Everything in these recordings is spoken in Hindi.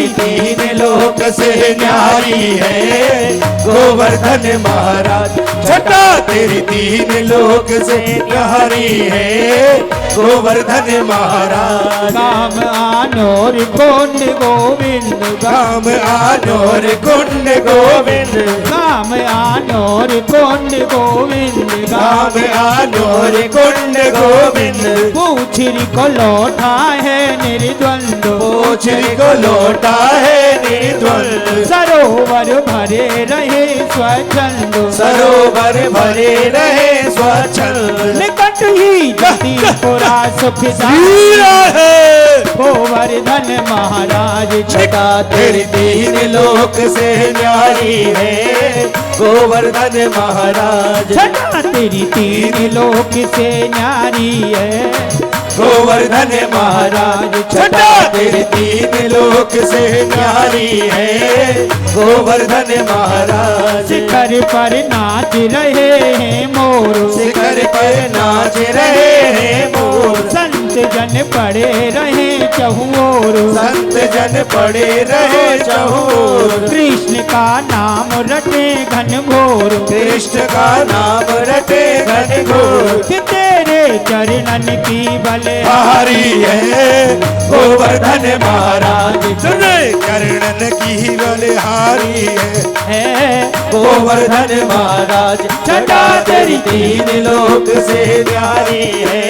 तेरी तीन लोक से न्यारी है गोवर्धन महाराज। छटा तेरी तीन लोक से न्यारी है गोवर्धन महाराज। काम आनोर कुंड गोविंद, काम आनोर कुंड गोविंद, काम आनोर कुंड गोविंद, काम आनोर कुंड गोविंद। पूछरी को लौटा है निर्द्वंद, पूछरी को लौटा है निर्द्वंद। सरोवर भरे रहे स्वच्छंद, सरोवर भरे रहे स्वच्छंद। निकट ही जतिपुरा सुखदा गोवर्धन महाराज। छटा तेरी तीन लोक से न्यारी है गोवर्धन महाराज। छटा तेरी तीन लोक से न्यारी है गोवर्धन महाराज। छटा तेरी तीन लोक से न्यारी है गोवर्धन महाराज। शिखर पर नाच रहे हैं मोर, शिखर पर नाच रहे हैं मोर। संत जन पड़े रहे चहुओर, संत जन पड़े रहे चहुओर। कृष्ण का नाम रटे घन घोर, कृष्ण का नाम रटे घन घोर। कि तेरे चरणन की बलिहारी है गोवर्धन महाराज। सुने कर्णन की बलिहारी है गोवर्धन महाराज। छटा तेरी तीन लोक से न्यारी है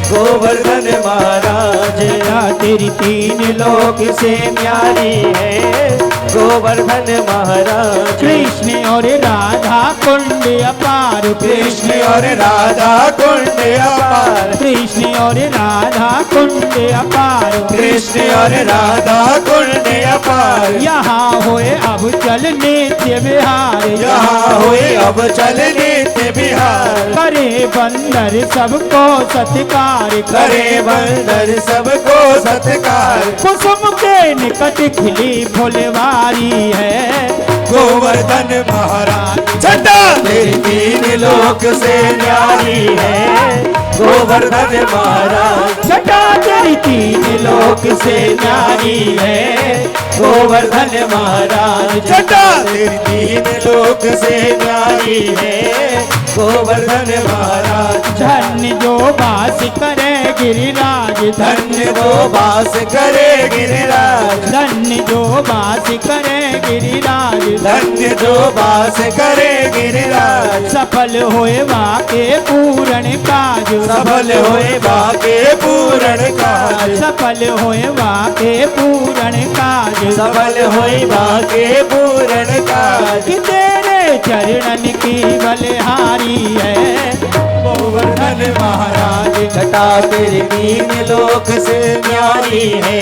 गोवर्धन महाराज। छटा तेरी तीन लोक से न्यारी है गोवर्धन महाराज। कृष्ण और राधा कुंड अपार, कृष्ण और राधा कुंड अपार। कृष्ण और राधा कुंड अपार, कृष्ण और राधा कुंड अपार। यहाँ होए अब चल नित्य विहार, यहाँ हुए अब चल नित्य बिहार। करे बंदर सबको सत्कार, करे बंदर सबको सत्कार। कुसुम के निकट खिली फुलवारी है गोवर्धन महाराज। छटा तेरी तीन लोक से न्यारी है गोवर्धन महाराज। छटा तेरी तीन लोक से न्यारी है गोवर्धन महाराज। छटा तेरी तीन लोक से न्यारी है गोवर्धन महाराज। धन्य जो वास करे गिरिराज, धन्य वो वास करे गिरिराज। धन्य जो वास करे गिरिराज, धन्य जो वास करे गिरिराज। सफल होए वाके पूर्ण काज, सफल होए बाके पूर्ण काज। सफल होए वाके पूर्ण काज। सफल होए बाके पूर्ण काज। कि तेरे चरणन की बलिहारी है गोवर्धन महाराज। छटा तेरी तीन लोक से न्यारी है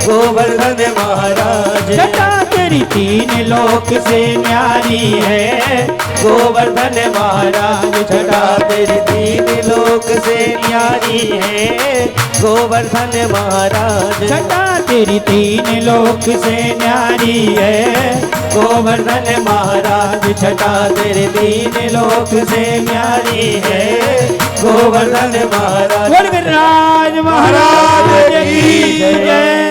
गोवर्धन महाराज। छटा तेरी तीन लोक से न्यारी है गोवर्धन महाराज। छटा तेरी तीन लोक से न्यारी है गोवर्धन महाराज। छटा तेरी तीन लोक से न्यारी है गोवर्धन महाराज। छटा तेरे तीन लोक से न्यारी है गोवर्धन महाराज। गिरिराज महाराज की जय।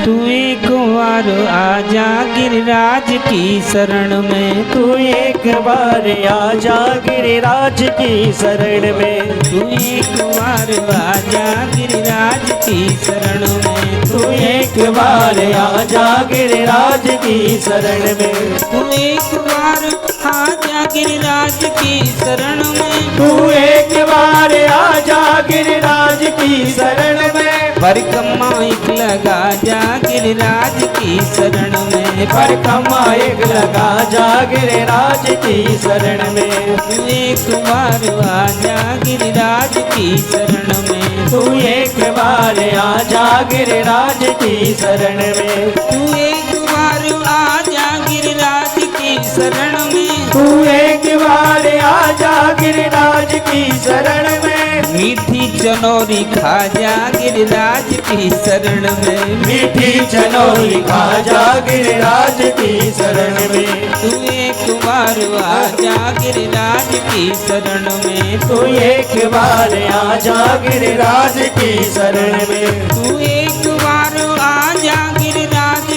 तू एक बार आजा गिरिराज की शरण में, तू एक बार आजा गिरिराज की शरण में। तू एक बार आजा गिरिराज की शरण में, तू एक बार आजा गिरिराज की शरण में। तू एक बार आजा गिरिराज की शरण में। तू एक बार आजा गिरिराज की शरण में। परिक्रमा एक लगा जा गिरिराज की शरण में। परिक्रमा एक लगा जा गिरिराज की शरण में। तू एक बार आजा गिरिराज की शरण में। तू एक बार आजा गिरिराज की शरण में। तू एक बार आजा गिरिराज की शरण में। तू एक बार आजा गिरिराज की शरण में। मीठी चनौरी खा जा गिरिराज की शरण में। मीठी चनौरी खा जा गिरिराज की शरण में। तू एक बार आजा गिरिराज की शरण में। तू एक बार आजा गिरिराज की शरण में। तू एक बार आजा गिरिराज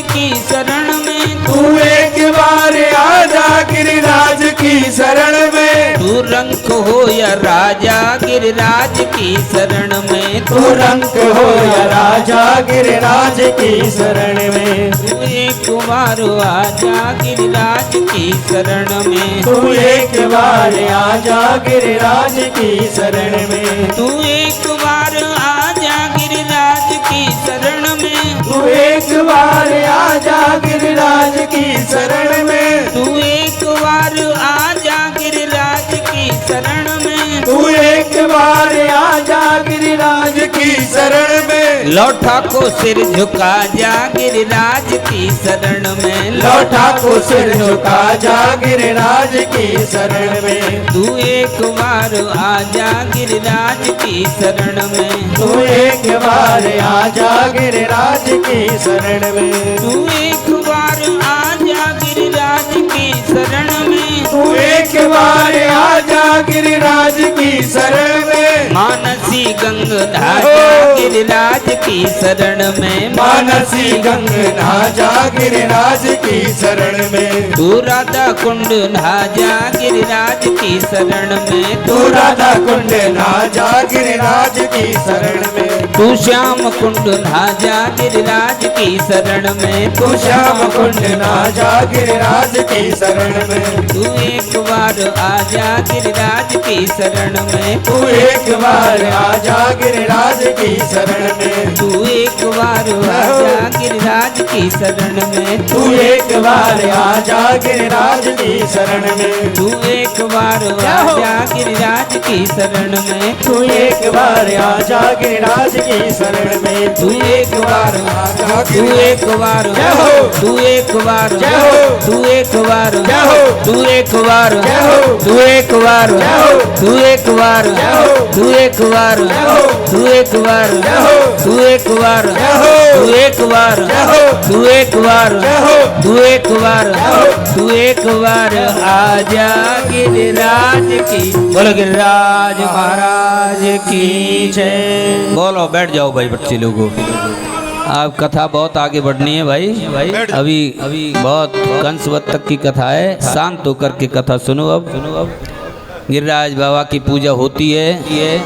हो या राजा गिरिराज की शरण में। तू रंक हो या राजा गिरिराज की शरण में। तू एक बार आजा गिरिराज की शरण में। तू एक बार आजा गिरिराज की शरण में। तू एक बार आजा गिरिराज की शरण में। तू एक बार आजा गिरिराज की शरण में। तू एक बार आजा गिरिराज की शरण में। तू एक बार आजा गिरिराज की शरण में। लौठा को सिर झुका जा गिरिराज की शरण में। लौठा को सिर झुका जा गिरिराज की शरण में। तू एक बार आजा गिरिराज की शरण में। तू एक बार आजा गिरिराज की शरण में। तू एक बार आजा गिरिराज की शरण में। तू एक बार आजा गिरिराज की शरण में। मानसी गंगा गिरिराज की शरण में। मानसी गंगा जा गिरिराज की शरण में। तू राधा कुंड नाजा गिरिराज की शरण में। तू राधा कुंड नाजा गिरिराज की शरण में। तू श्याम कुंड नाजा गिरिराज की शरण में। तू श्याम कुंड नाजा गिरिराज की शरण में। तू एक बार आजा गिरिराज की शरण में। तू एक बार आजा गिरिराज की शरण में। तू एक बार आजा गिरिराज की शरण में। तू एक बार आजा गिरिराज की शरण में। तू एक बार आजा गिरिराज की शरण में। तू एक बार आजा गिरिराज की शरण में। तू एक बार आजा तू एक बार जय हो। तू एक बार जय हो। तू एक बार जय हो। तू एक बार जय हो। तू एक बार जय हो। तू एक बार जय हो। तू एक बार जय हो। तू एक बार जय हो। तू एक बार जय हो। तू एक बार जय हो। तू एक बार जय हो। तू एक बार जय हो। तू एक बार आजा गिरिराज की। बोलो गिरिराज महाराज की जय। बोलो बैठ जाओ भाई बच्चे लोगों। आप कथा बहुत आगे बढ़नी है भाई अभी बहुत कंसवत तक की कथा है। शांत होकर के कथा सुनो अब गिरिराज बाबा की पूजा होती है। ये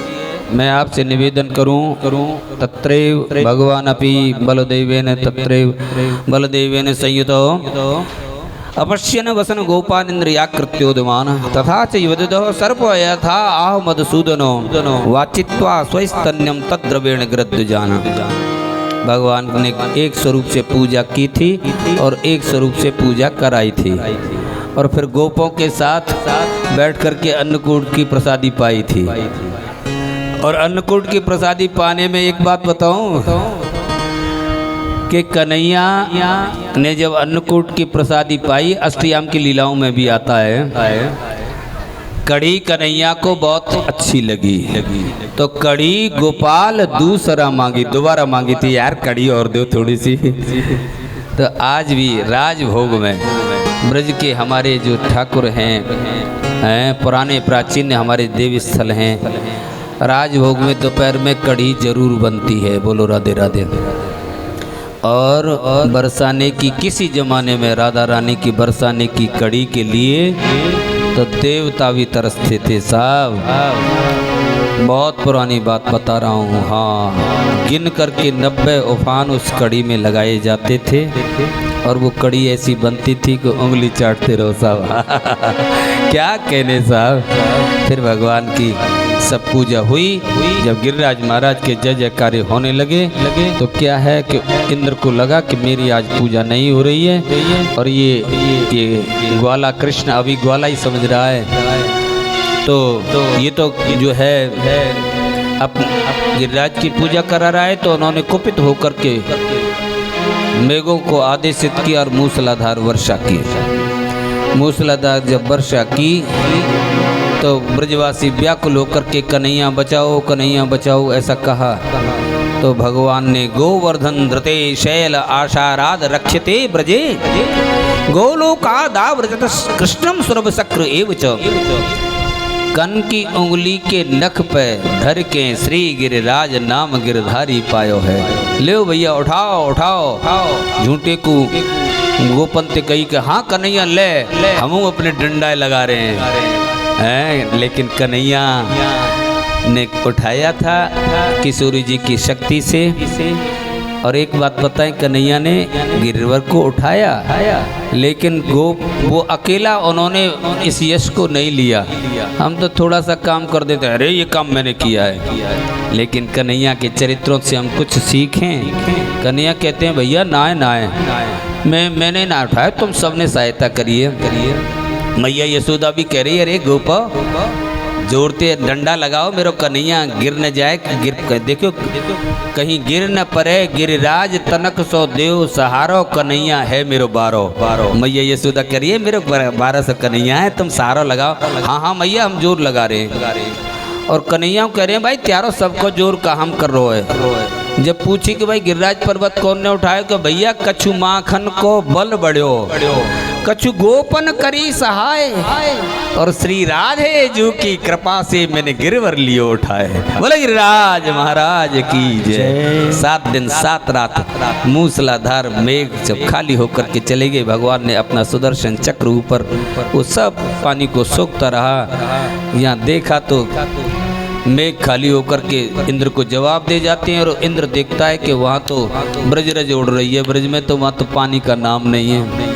मैं आपसे निवेदन करूं तत्रैव भगवान अपि बलदेवेन तत्रैव बलदेवेन संयुतो अपश्यन वसन गोपानिन्द्रियाकृत्योदमान तथा च युवदो सर्प यथा आह मधुसूदनो वाचित्वा स्वस्तन्यम तद्द्रवेण गृध्यजान। भगवान ने एक स्वरूप से पूजा की थी और एक स्वरूप से पूजा कराई थी और फिर गोपों के साथ बैठ कर के अन्नकूट की प्रसादी पाई थी। और अन्नकूट की प्रसादी पाने में एक बात बताऊं कि कन्हैया ने जब अन्नकूट की प्रसादी पाई, अष्टयाम की लीलाओं में भी आता है, कड़ी कन्हैया को बहुत अच्छी लगी। तो कड़ी गोपाल दोबारा मांगी थी, यार कड़ी और दो थोड़ी सी। तो आज भी राजभोग में ब्रज के हमारे जो ठाकुर हैं पुराने प्राचीन हमारे देवी स्थल हैं, राजभोग में दोपहर में कड़ी जरूर बनती है। बोलो राधे राधे। और बरसाने की किसी जमाने में राधा रानी की बरसाने की कड़ी के लिए तो देवता भी तरसते थे साहब। बहुत पुरानी बात बता रहा हूँ। हाँ, गिन करके 90 उफान उस कड़ी में लगाए जाते थे और वो कड़ी ऐसी बनती थी कि उंगली चाटते रहो साहब। क्या कहने साहब। फिर भगवान की सब पूजा हुई। जब गिरिराज महाराज के जय जयकारे होने लगे तो क्या है कि इंद्र को लगा कि मेरी आज पूजा नहीं हो रही है और ये ग्वाला कृष्ण अभी ग्वाला ही समझ रहा है। तो ये तो जो है अब गिरिराज की पूजा करा रहा है। तो उन्होंने कुपित होकर के मेघों को आदेशित किया और मूसलाधार वर्षा की। मूसलाधार जब वर्षा की तो ब्रजवासी व्याकुल होकर के कन्हैया बचाओ ऐसा कहा। तो भगवान ने गोवर्धन धृते शैल आशाराद रक्षते ब्रजे गोलोकादाव्रजत कृष्णम सुरभ शक्र एवच। कन की उंगली के नख पे धर के श्री गिरिराज नाम गिरधारी पायो है। ले भैया उठाओ झूठे को गोपंत कही के हाँ कन्हैया ले हम अपने डंडाए लगा रहे हैं। है, लेकिन कन्हैया ने उठाया था किशोरी जी की शक्ति से। और एक बात बताएं, कन्हैया ने गिरवर को उठाया, लेकिन वो अकेला उन्होंने इस यश को नहीं लिया। हम तो थोड़ा सा काम कर देते हैं, अरे ये काम मैंने किया है। लेकिन कन्हैया के चरित्रों से हम कुछ सीखें। कन्हैया कहते हैं भैया नाए मैंने ना उठाया, तुम सबने सहायता करिए। मैया यशोदा भी कह रही है, अरे गोपा जोड़ते डंडा लगाओ, मेरे कन्हैया गिर न जाए। देखो कहीं गिर न पड़े, गिरिराज तनक सो देव सहारो, कन्हैया है मेरो बारो। मैया यशोदा कह रही है, मेरे 1200 कन्हैया है, तुम सहारो लगाओ। हाँ मैया हम जोर लगा रहे हैं। और कन्हैया कह रहे हैं, भाई त्यारो सबको जोर का हम कर रहे है। जब पूछी कि भाई गिरिराज पर्वत कौन ने उठाया, कि भैया कछु माखन को बल बढ़्यो, कछु गोपन करी सहाय, और श्री राधे जू की कृपा से मैंने गिरवर लियो उठाए। बोले गिरिराज महाराज की जय। 7 दिन 7 रात मूसलाधार मेघ जब खाली होकर के चले गए, भगवान ने अपना सुदर्शन चक्र ऊपर वो सब पानी को सोखता रहा। यहाँ देखा तो मेघ खाली होकर के इंद्र को जवाब दे जाते हैं, और इंद्र देखता है कि वहाँ तो ब्रजरज उड़ रही है, ब्रज में तो वहाँ तो पानी का नाम नहीं है।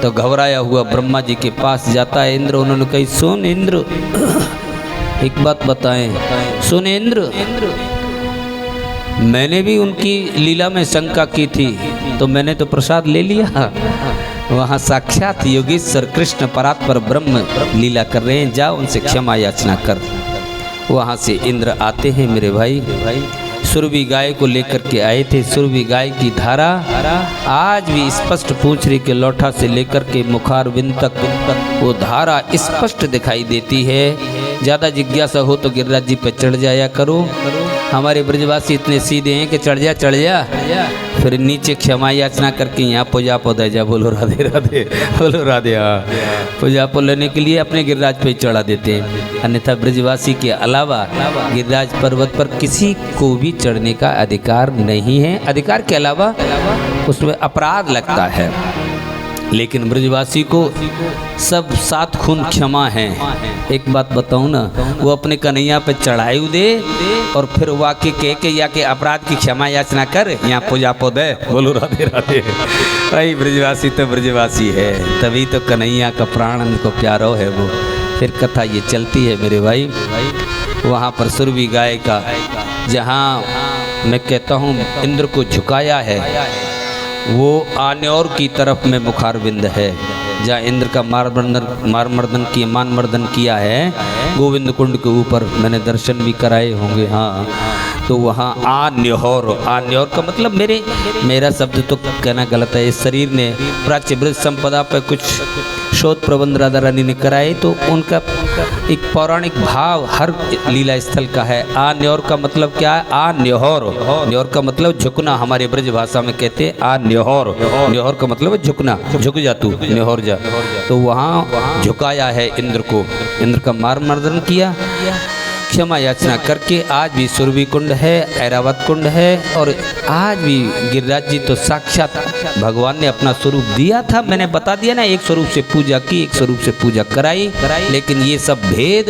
तो घबराया हुआ ब्रह्मा जी के पास जाता है इंद्र। उन्होंने कही, सुन इंद्र, एक बात बताएं। सुन इंद्र, मैंने भी उनकी लीला में शंका की थी, तो मैंने तो प्रसाद ले लिया। वहाँ साक्षात योगेश्वर कृष्ण परात्पर ब्रह्म लीला कर रहे हैं, जा उनसे क्षमा याचना कर। वहाँ से इंद्र आते हैं मेरे भाई, सुरभि गाय को लेकर के आए थे। सुरभि गाय की धारा आज भी स्पष्ट पूंछरी के लोठा से लेकर के मुखारविंद तक वो धारा स्पष्ट दिखाई देती है। ज़्यादा जिज्ञासा हो तो गिरिराज जी पे चढ़ जाया करो। हमारे ब्रजवासी इतने सीधे हैं कि चढ़ जा, फिर नीचे क्षमा याचना करके यहाँ पूजा पौधा जा। बोलो राधे राधे, बोलो राधे। हाँ, पूजा पो लेने के लिए अपने गिरिराज पे चढ़ा देते हैं। अन्यथा ब्रजवासी के अलावा गिरिराज पर्वत पर किसी को भी चढ़ने का अधिकार नहीं है। अधिकार के अलावा उसमें अपराध लगता है, लेकिन ब्रजवासी को सब 7 खून क्षमा है। एक बात बताऊं ना, वो अपने कन्हैया पे चढ़ाई दे और फिर वाक्य कह के या के अपराध की क्षमा याचना कर, यहाँ पूजा पौधे। बोलो राधे राधे। भाई ब्रजवासी तो ब्रजवासी है, तभी तो कन्हैया का प्राण को प्यारो है वो। फिर कथा ये चलती है मेरे भाई। वहाँ पर सुरभि गाय का जहाँ मैं कहता हूँ इंद्र को झुकाया है, वो आन्योर की तरफ में मुखारविंद है, जहाँ इंद्र का मानमर्दन किया है गोविंद कुंड के ऊपर। मैंने दर्शन भी कराए होंगे। हाँ, तो वहाँ आन्योर का मतलब मेरा शब्द तो कहना गलत है। इस शरीर ने प्राच्य ब्रज संपदा पर कुछ शोध प्रबंध राधा रानी ने कराए, तो उनका एक पौराणिक भाव हर लीला स्थल का है। आन्योर का मतलब क्या है? न्योर का मतलब झुकना। हमारे ब्रज भाषा में कहते हैं न्योर का मतलब झुकना, झुक जा तू, न्योर जा। तो वहाँ झुकाया है इंद्र को, इंद्र का मार्मर्दन किया, क्षमा याचना करके। आज भी सुरभि कुंड है, ऐरावत कुंड है, और आज भी गिरिराज जी तो साक्षात भगवान ने अपना स्वरूप दिया था। मैंने बता दिया ना, एक स्वरूप से पूजा की, एक स्वरूप से पूजा कराई। लेकिन ये सब भेद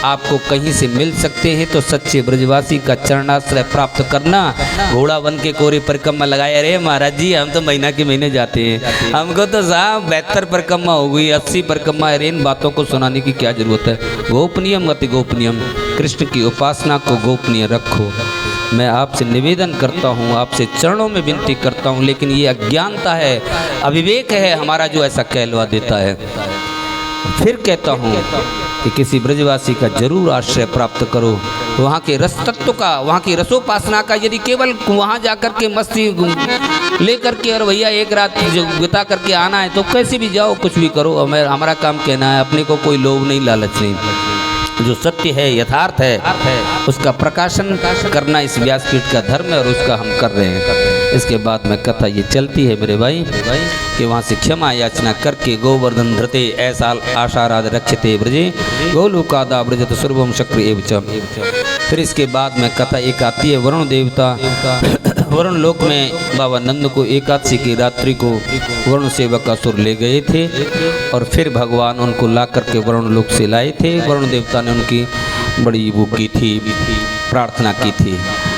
आपको कहीं से मिल सकते हैं, तो सच्चे ब्रजवासी का चरणाश्रय प्राप्त करना। घोड़ा बन के कोरे परिक्रमा लगाए, अरे महाराज जी हम तो महीना के महीने जाते हैं, हमको तो साहब 72 परिक्रमा हो गई, 80 परिक्रमा। अरे इन बातों को सुनाने की क्या जरूरत है? गोपनीयम अति गोपनीयम, कृष्ण की उपासना को गोपनीय रखो। मैं आपसे निवेदन करता हूँ, आपसे चरणों में विनती करता हूँ। लेकिन ये अज्ञानता है, अविवेक है हमारा जो ऐसा कहलवा देता है। फिर कहता हूँ कि किसी ब्रजवासी का जरूर आश्रय प्राप्त करो, वहाँ के रस तत्व का, वहाँ की रसोपासना का। यदि केवल वहाँ जाकर के मस्ती लेकर के और भैया एक रात जो बिता करके आना है, तो कैसे भी जाओ, कुछ भी करो, हमारा काम कहना है। अपने को कोई लोभ नहीं, लालच नहीं। जो सत्य है, यथार्थ है, उसका प्रकाशन करना इस व्यासपीठ का धर्म है, और उसका हम कर रहे हैं। इसके बाद में कथा ये चलती है मेरे भाई कि वहाँ से क्षमा याचना करके गोवर्धन धृते ऐसा आशाराध रक्षते ब्रजे गोलोकादा ब्रजत सुरभम शक्र एवं। फिर इसके बाद में कथा एक आती है, वरुण देवता वरुण लोक में बाबा नंद को एकादशी की रात्रि को वरुण सेवक असुर ले गए थे और फिर भगवान उनको ला करके वरुण लोक से लाए थे। वरुण देवता ने उनकी बड़ी वो की थी, प्रार्थना की थी।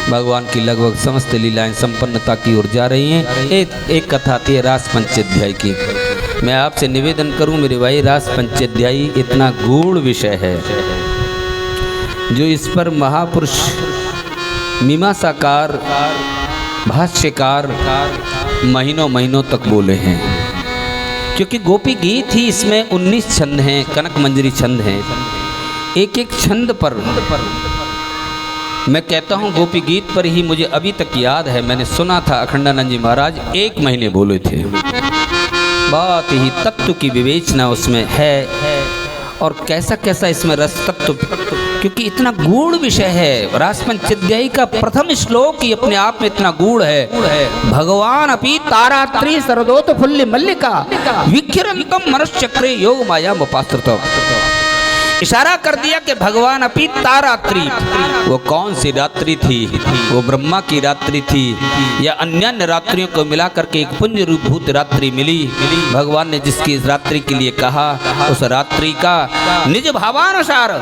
भगवान की लगभग समस्त लीलाएं संपन्नता की ओर जा रही हैं। एक कथा थी रास पंचाध्याय की। मैं आपसे निवेदन करूं मेरे भाई, रास पंचाध्याय इतना गूढ़ विषय है जो इस पर महापुरुष मीमांसाकार भाष्यकार महीनों महीनों तक बोले हैं, क्योंकि गोपी गीत ही इसमें 19 छंद हैं, कनक मंजरी छंद हैं। एक एक छंद पर मैं कहता हूँ गोपी गीत पर ही मुझे अभी तक याद है, मैंने सुना था अखंडानंद जी महाराज 1 महीने बोले थे। बहुत ही तत्व की विवेचना उसमें है और कैसा कैसा इसमें रस तत्व, क्योंकि इतना गूढ़ विषय है। रास पंचाध्यायी का प्रथम श्लोक ही अपने आप में इतना गूढ़ है। भगवान अपि तारात्रि सरदोत फुल्ल मल्लिका विकिरणतम मनश्चक्रे योग माया उपाश्रितम्। इशारा कर दिया कि भगवान अपि तारात्रि, वो कौन सी रात्रि थी? वो ब्रह्मा की रात्रि थी या अन्य रात्रियों को मिला करके एक पुंज रूपभूत रात्रि मिली। भगवान ने जिसकी इस रात्रि के लिए कहा, उस रात्रि का निज भावानुसार,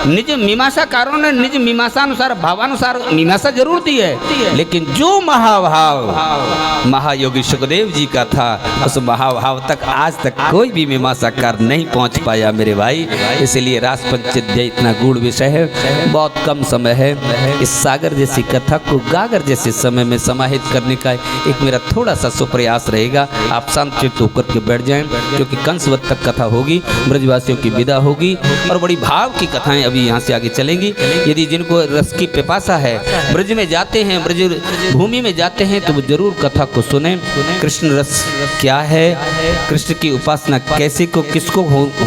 निज मीमांसाकारों ने निज मीमांसानुसार भावानुसार मीमांसा जरूर दी है, लेकिन जो महाभाव महायोगी सुखदेव जी का था, उस महाभाव तक आज तक कोई भी मीमांसाकार नहीं पहुंच पाया मेरे भाई। इसलिए रास पंचाध्याय इतना गूढ़ विषय है, बहुत कम समय है। इस सागर जैसी कथा को गागर जैसे समय में समाहित करने का एक मेरा थोड़ा सा सुप्रयास रहेगा। आप शांत होकर के बैठ जाएं, क्योंकि कंसवत तक कथा होगी, ब्रजवासियों की विदा होगी और बड़ी भाव की कथाएं अभी यहाँ से आगे चलेंगी। यदि जिनको रस की पिपासा है, ब्रज में जाते हैं, ब्रज भूमि में जाते हैं, तो वो जरूर कथा को सुने। कृष्ण रस क्या है, कृष्ण की उपासना कैसे को किसको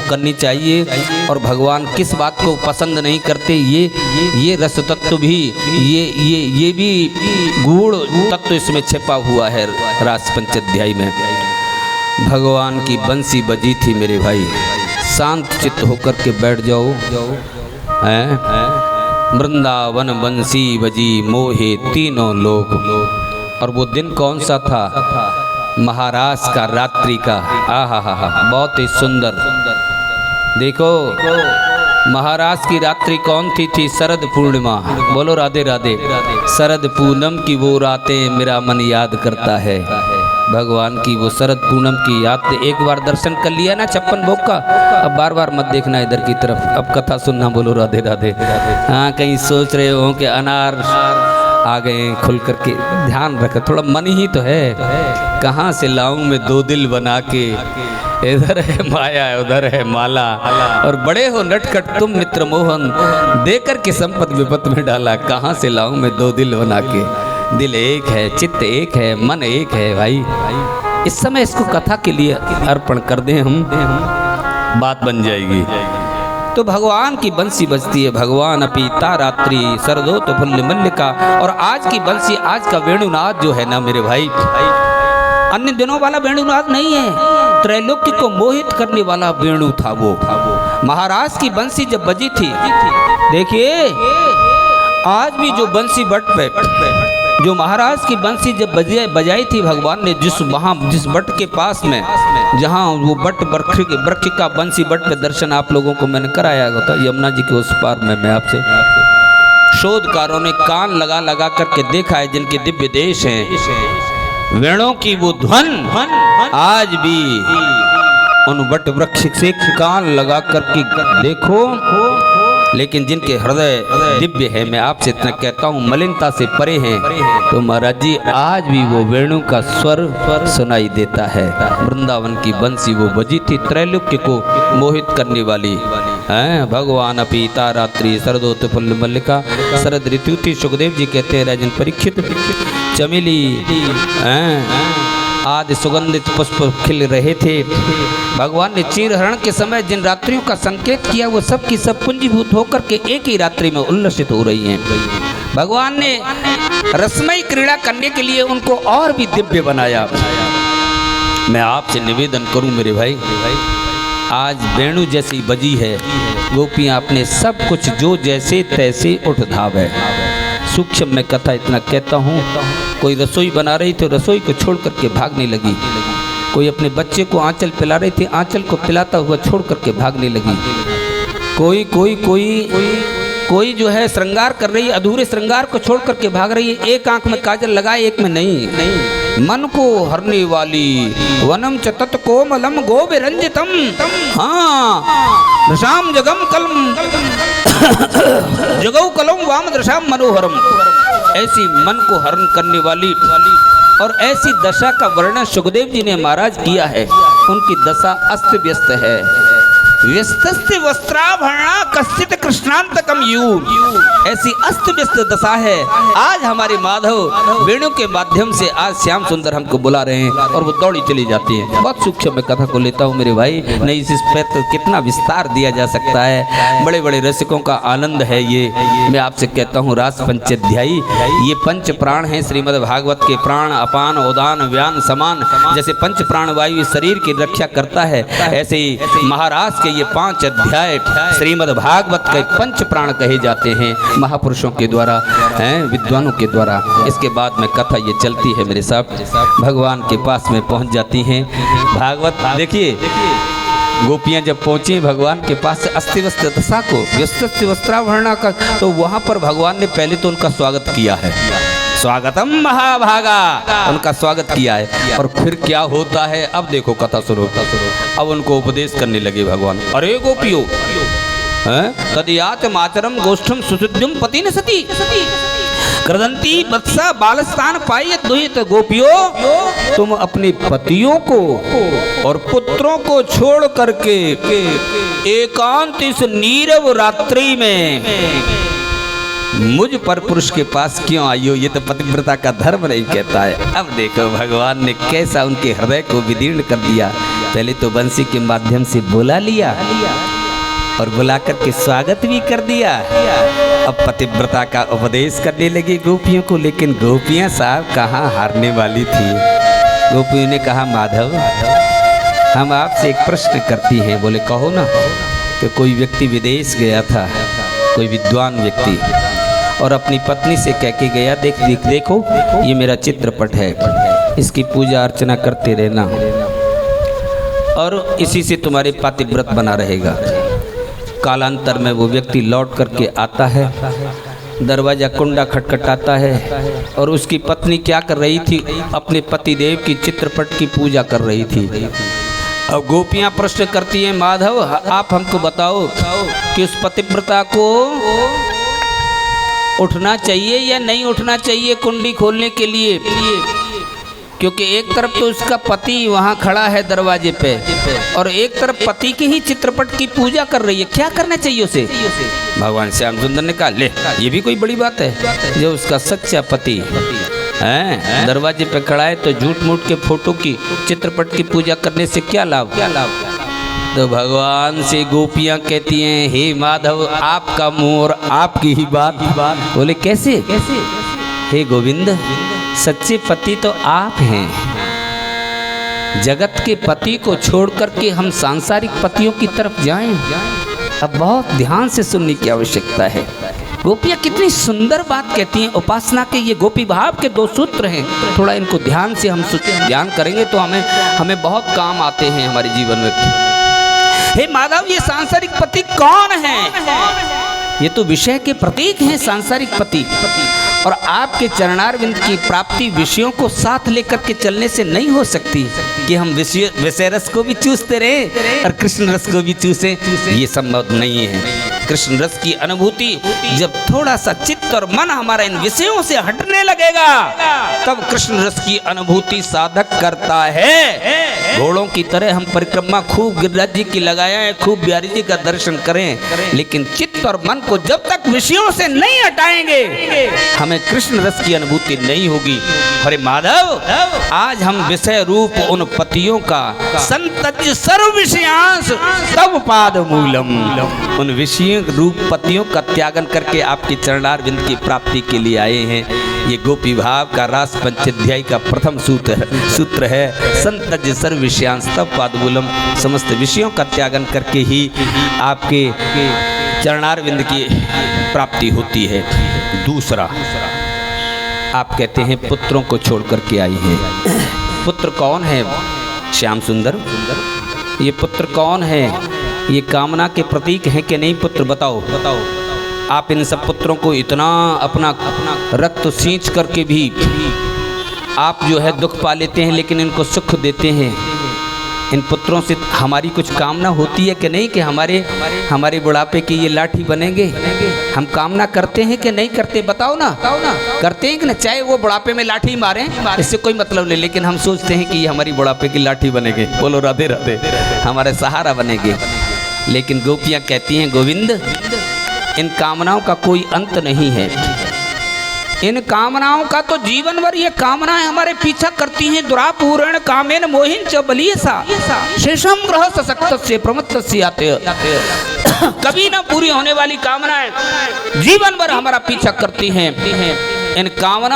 करनी चाहिए और भगवान किस बात को पसंद नहीं करते, ये रस तत्व भी, ये भी गूढ़ तत्व इसमें छिपा हुआ है रास पंचाध्याय में। भगवान की बंसी बजी थी मेरे भाई, शांत चित्त होकर के बैठ जाओ। हैं वृंदावन बंसी बजी मोहे तीनों लोग। और वो दिन कौन सा था? महाराज का रात्रि का। आहा, बहुत ही सुंदर। देखो महाराज की रात्रि कौन थी शरद पूर्णिमा। बोलो राधे राधे। शरद पूनम की वो रातें मेरा मन याद करता है। भगवान की वो शरद पूनम की याद। एक बार दर्शन कर लिया ना 56 भोग का, अब बार बार मत देखना इधर की तरफ, अब कथा सुनना। बोलो राधे राधे। हाँ, कहीं सोच रहे हो कि अनार आ गए, खुल करके ध्यान रख, थोड़ा मन ही तो है। कहाँ से लाऊं मैं 2 दिल बना के, इधर है माया उधर है माला, और बड़े हो नटखट तुम मित्र मोहन, देकर के संपत विपत में डाला। कहाँ से लाऊं मैं 2 दिल बना के? दिल एक है, चित्त एक है, मन एक है भाई। इस समय इसको कथा के लिए अर्पण कर दें हम, बात बन जाएगी। तो भगवान की बंसी बजती है। भगवान अपि तारात्रि सरदोत फुल्ल मल्लिका। और आज की बंसी, आज का वेणुनाद जो है ना मेरे भाई, अन्य दिनों वाला वेणुनाद नहीं है, त्रैलोक्य को मोहित करने वाला वेणु था वो। महाराज की बंसी जब बजी थी, देखिए आज भी जो बंसी बट पे, जो महाराज की बंसी जब बजाई थी भगवान ने, जिस बट के पास में, जहाँ वो बट वृक्ष का बंसी बट पे दर्शन आप लोगों को मैंने कराया था, यमुना जी के उस पार में। मैं आपसे शोधकारों ने कान लगा लगा करके देखा है, जिनके दिव्य देश हैं, वेणों की वो ध्वन आज भी उन वट वृक्ष से कान लगा करके देखो। लेकिन जिनके हृदय दिव्य है, मैं आपसे इतना कहता हूँ, मलिनता से परे हैं, तो महाराज जी आज भी वो वेणु का स्वर सुनाई देता है। वृंदावन की बंसी वो बजी थी, त्रैलोक्य को मोहित करने वाली हैं। भगवान अपि तारात्रि सरदोत फुल्ल मल्लिका। शरद ऋतु थी, सुखदेव जी कहते हैं राजन परीक्षित, चमेली आदि सुगंधित पुष्प खिल रहे थे। भगवान ने चीरहरण के समय जिन रात्रियों का संकेत किया, वो सब की सब पुंजीभूत होकर के एक ही रात्रि में उल्लसित हो रही हैं। भगवान ने रसमयी क्रीड़ा करने के लिए उनको और भी दिव्य बनाया। मैं आपसे निवेदन करूं मेरे भाई, आज वेणु जैसी बजी है, गोपियां अपने सब कुछ जो जैसे तैसे उठ धावे। सूक्ष्म में कथा इतना कहता हूँ, कोई रसोई बना रही थी, रसोई को छोड़ करके भागने लगी। कोई अपने बच्चे को आंचल पिला रही थी, आंचल को पिलाता हुआ छोड़ करके भागने लगी। कोई कोई कोई कोई जो है श्रृंगार कर रही है, अधूरे श्रृंगार को छोड़ करके भाग रही है। एक आंख में काजल लगाए, एक में नहीं। मन को हरने वाली वनम च तत् कोमलम गोविरंजितम, हाँ दशाम जगम कलम जगौ कलम वाम दशाम मनोहरम। ऐसी मन को हरण करने वाली और ऐसी दशा का वर्णन सुखदेव जी ने महाराज किया है। उनकी दशा अस्त व्यस्त है। व्यस्तस्य वस्त्राभरणा कश्चित कृष्णांतकम यू, ऐसी अस्त व्यस्त दशा है। आज हमारे माधव वेणु के माध्यम से आज श्याम सुंदर हमको बुला रहे हैं और वो दौड़ी चली जाती है। बहुत सूक्ष्म मैं कथा को लेता हूँ मेरे भाई, नहीं इस पर तो कितना विस्तार दिया जा सकता है। बड़े बड़े रसिकों का आनंद है ये। मैं आपसे कहता हूँ रास पंचाध्यायी, ये पंच प्राण हैं श्रीमद् भागवत के। प्राण अपान उदान व्यान समान, जैसे पंच प्राण वायु शरीर की रक्षा करता है, ऐसे ही महाराज के ये 5 अध्याय श्रीमद् भागवत के पंच प्राण कहे जाते हैं महापुरुषों के द्वारा, हैं विद्वानों के द्वारा। इसके बाद में कथा ये चलती है मेरे साथ, भगवान के पास में पहुंच जाती हैं। भागवत देखिए, गोपियां जब पहुंची भगवान के पास अस्थि वस्त्र दशा को, व्यस्त वस्त्राभरणा का, तो वहां पर भगवान ने पहले तो उनका स्वागत किया है। स्वागतम महाभागा, उनका स्वागत किया है। और फिर क्या होता है अब देखो, कथा सुनो। अब उनको उपदेश करने लगे भगवान। अरे गोपियो, तदियात मातरम गोष्ठम सुसिद्धिम पति न सती कृदंती वत्सा बालस्तान पाई दुहित। गोपियो, तुम अपने पतियों को और पुत्रों को छोड़ करके एकांत इस नीरव रात्रि में मुझ पर पुरुष के पास क्यों आई हो? ये तो पतिव्रता का धर्म नहीं कहता है। अब देखो भगवान ने कैसा उनके हृदय को विदीर्ण कर दिया। पहले तो बंसी के माध्यम से बुला लिया और बुला करके स्वागत भी कर दिया। अब पतिव्रता का उपदेश करने लगी गोपियों को। लेकिन गोपियां साहब कहाँ हारने वाली थी। गोपियों ने कहा माधव, हम आपसे एक प्रश्न करती हैं। बोले कहो ना। कि कोई व्यक्ति विदेश गया था, कोई विद्वान व्यक्ति, और अपनी पत्नी से कह के गया, देखो ये मेरा चित्रपट है, इसकी पूजा अर्चना करते रहना और इसी से तुम्हारे पातिव्रत बना रहेगा। कालांतर में वो व्यक्ति लौट करके आता है, दरवाजा कुंडा खटखटाता है और उसकी पत्नी क्या कर रही थी? अपने पतिदेव की चित्रपट की पूजा कर रही थी। अब गोपियां प्रश्न करती हैं, माधव आप हमको बताओ कि उस पतिव्रता को उठना चाहिए या नहीं उठना चाहिए कुंडी खोलने के लिए? क्योंकि एक तरफ तो उसका पति वहाँ खड़ा है दरवाजे पे और एक तरफ पति के ही चित्रपट की पूजा कर रही है। क्या करना चाहिए उसे? भगवान श्याम सुंदर ने कहा, ले ये भी कोई बड़ी बात है? जो उसका सच्चा पति है दरवाजे पे खड़ा है तो झूठ मूठ के फोटो की चित्रपट की पूजा करने से क्या लाभ? तो भगवान से गोपियां कहती हैं, हे माधव आपका मुंह और आपकी ही बात। बोले कैसे? हे गोविंद, सच्चे पति तो आप हैं। जगत के पति को छोड़ करके हम सांसारिक पतियों की तरफ जाएं? अब बहुत ध्यान से सुनने की आवश्यकता है। गोपियाँ कितनी सुंदर बात कहती हैं। उपासना के ये गोपी भाव के 2 सूत्र हैं। थोड़ा इनको ध्यान से हम ध्यान करेंगे तो हमें बहुत काम आते हैं हमारे जीवन में। हे माधव, ये सांसारिक पति कौन है? ये तो विषय के प्रतीक हैं सांसारिक पति। और आपके चरणारविंद की प्राप्ति विषयों को साथ लेकर के चलने से नहीं हो सकती कि हम विषय रस को भी चूसते रहे और कृष्ण रस को भी चूसें। ये संभव नहीं है। कृष्ण रस की अनुभूति जब थोड़ा सा चित्त और मन हमारा इन विषयों से हटने लगेगा तब कृष्ण रस की अनुभूति साधक करता है। घोड़ों की तरह हम परिक्रमा खूब गिरिराज जी की लगाएं, खूब बिहारी जी का दर्शन करें, लेकिन चित्त और मन को जब तक विषयों से नहीं हटाएंगे हमें कृष्ण रस की अनुभूति नहीं होगी। अरे माधव, आज हम विषय रूप उन पतियों का संतज सर्व विषयांश तब पाद मूलम, उन विषय रूप पतियों का त्यागन करके आपके चरणारविंद की प्राप्ति के लिए आए हैं। ये गोपी भाव का रास पंचाध्यायी का प्रथम सूत्र है, संतज सर्व विषयांश तब पाद मूलम। समस्त विषयों का त्यागन करके ही आपके चरणारविंद की प्राप्ति होती है। दूसरा, आप कहते हैं पुत्रों को छोड़ करके आई हैं। पुत्र कौन है श्याम सुंदर? ये पुत्र कौन है? ये कामना के प्रतीक हैं कि नहीं? पुत्र बताओ बताओ। आप इन सब पुत्रों को इतना अपना रक्त सींच करके भी आप जो है दुख पा लेते हैं, लेकिन इनको सुख देते हैं। इन पुत्रों से हमारी कुछ कामना होती है कि नहीं कि हमारे बुढ़ापे की ये लाठी बनेंगे? हम कामना करते हैं कि नहीं करते? बताओ ना, करते हैं कि ना? चाहे वो बुढ़ापे में लाठी मारें, इससे कोई मतलब नहीं, लेकिन हम सोचते हैं कि ये हमारी बुढ़ापे की लाठी बनेंगे। बोलो राधे राधे, हमारे सहारा बनेंगे। लेकिन गोपियाँ कहती हैं गोविंद, इन कामनाओं का कोई अंत नहीं है। इन कामनाओं का तो जीवन भर ये कामनाएं हमारे पीछा करती हैं। दुरापूरण कामेन मोहिन च बलियसा शेषम ग्रह सशक्तस्य प्रमत्तस्य आते। कभी ना पूरी होने वाली कामनाएं जीवन भर हमारा पीछा करती हैं। इन कामनाओं